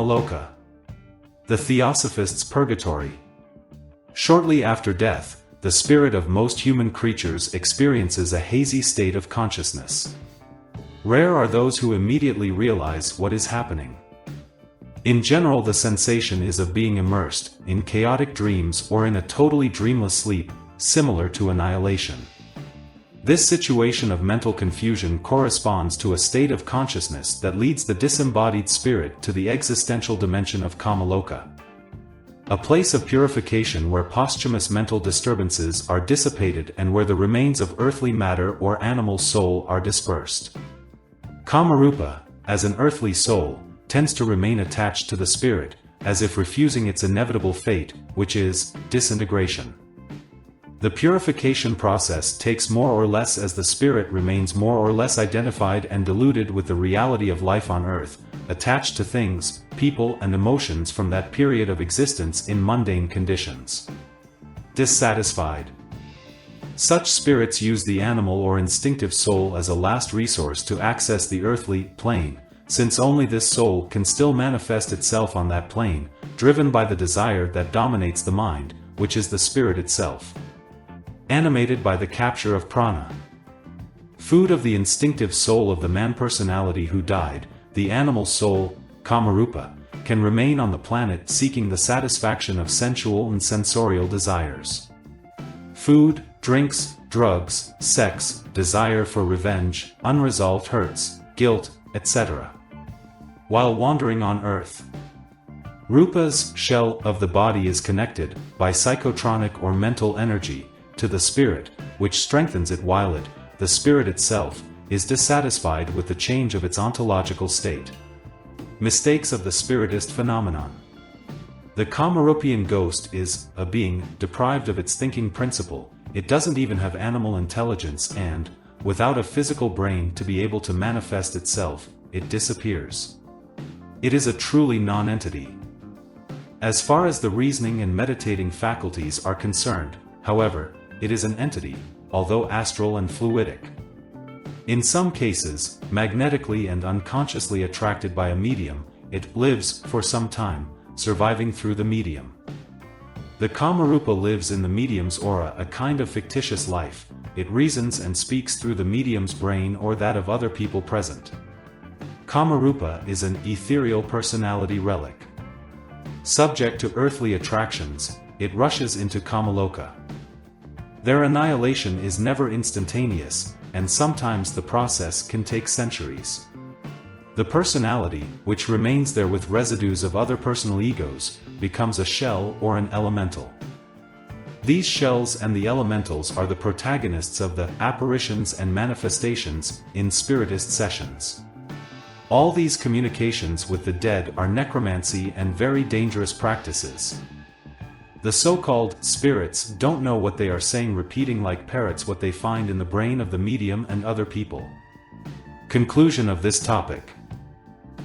KAMA-LOKA. The Theosophists' Purgatory. Shortly after death, the spirit of most human creatures experiences a hazy state of consciousness. Rare are those who immediately realize what is happening. In general, the sensation is of being immersed in chaotic dreams or in a totally dreamless sleep, similar to annihilation. This situation of mental confusion corresponds to a state of consciousness that leads the disembodied spirit to the existential dimension of KAMA-LOKA, a place of purification where posthumous mental disturbances are dissipated and where the remains of earthly matter or animal soul are dispersed. Kama-rupa, as an earthly soul, tends to remain attached to the spirit, as if refusing its inevitable fate, which is disintegration. The purification process takes more or less as the spirit remains more or less identified and deluded with the reality of life on earth, attached to things, people and emotions from that period of existence in mundane conditions. Dissatisfied. Such spirits use the animal or instinctive soul as a last resource to access the earthly plane, since only this soul can still manifest itself on that plane, driven by the desire that dominates the mind, which is the spirit itself. Animated by the capture of prana, food of the instinctive soul of the man personality who died, the animal soul, Kama-rupa, can remain on the planet seeking the satisfaction of sensual and sensorial desires. Food, drinks, drugs, sex, desire for revenge, unresolved hurts, guilt, etc. While wandering on earth, Rupa's shell of the body is connected, by psychotronic or mental energy, to the spirit, which strengthens it while it, the spirit itself, is dissatisfied with the change of its ontological state. Mistakes of the spiritist phenomenon. The Kama-rupian ghost is a being deprived of its thinking principle. It doesn't even have animal intelligence and, without a physical brain to be able to manifest itself, it disappears. It is a truly non-entity. As far as the reasoning and meditating faculties are concerned, however, it is an entity, although astral and fluidic. In some cases, magnetically and unconsciously attracted by a medium, it lives for some time, surviving through the medium. The Kama-rupa lives in the medium's aura, a kind of fictitious life. It reasons and speaks through the medium's brain or that of other people present. Kama-rupa is an ethereal personality relic. Subject to earthly attractions, it rushes into Kama-LOKA. Their annihilation is never instantaneous, and sometimes the process can take centuries. The personality, which remains there with residues of other personal egos, becomes a shell or an elemental. These shells and the elementals are the protagonists of the apparitions and manifestations in spiritist sessions. All these communications with the dead are necromancy and very dangerous practices. The so-called spirits don't know what they are saying, repeating like parrots what they find in the brain of the medium and other people. Conclusion of this topic.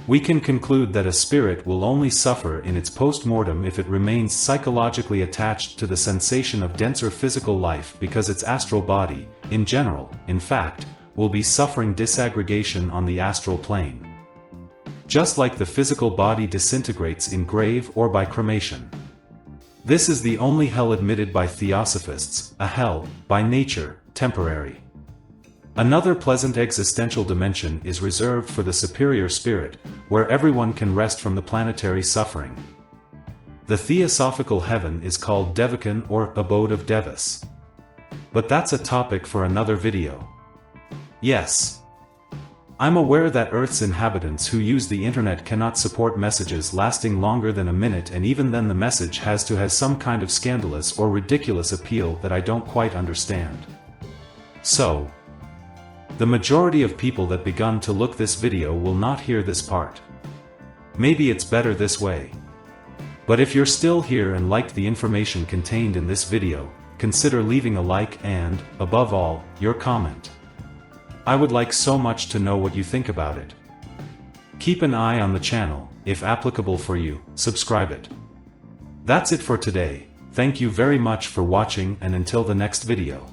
We can conclude that a spirit will only suffer in its post-mortem if it remains psychologically attached to the sensation of denser physical life, because its astral body, in general, in fact, will be suffering disaggregation on the astral plane. Just like the physical body disintegrates in grave or by cremation. This is the only hell admitted by Theosophists, a hell, by nature, temporary. Another pleasant existential dimension is reserved for the superior spirit, where everyone can rest from the planetary suffering. The Theosophical heaven is called Devakan or abode of Devas. But that's a topic for another video. Yes. I'm aware that Earth's inhabitants who use the internet cannot support messages lasting longer than a minute, and even then the message has to have some kind of scandalous or ridiculous appeal that I don't quite understand. So, the majority of people that begun to look this video will not hear this part. Maybe it's better this way. But if you're still here and liked the information contained in this video, consider leaving a like and, above all, your comment. I would like so much to know what you think about it. Keep an eye on the channel. If applicable for you, subscribe it. That's it for today. Thank you very much for watching, and until the next video.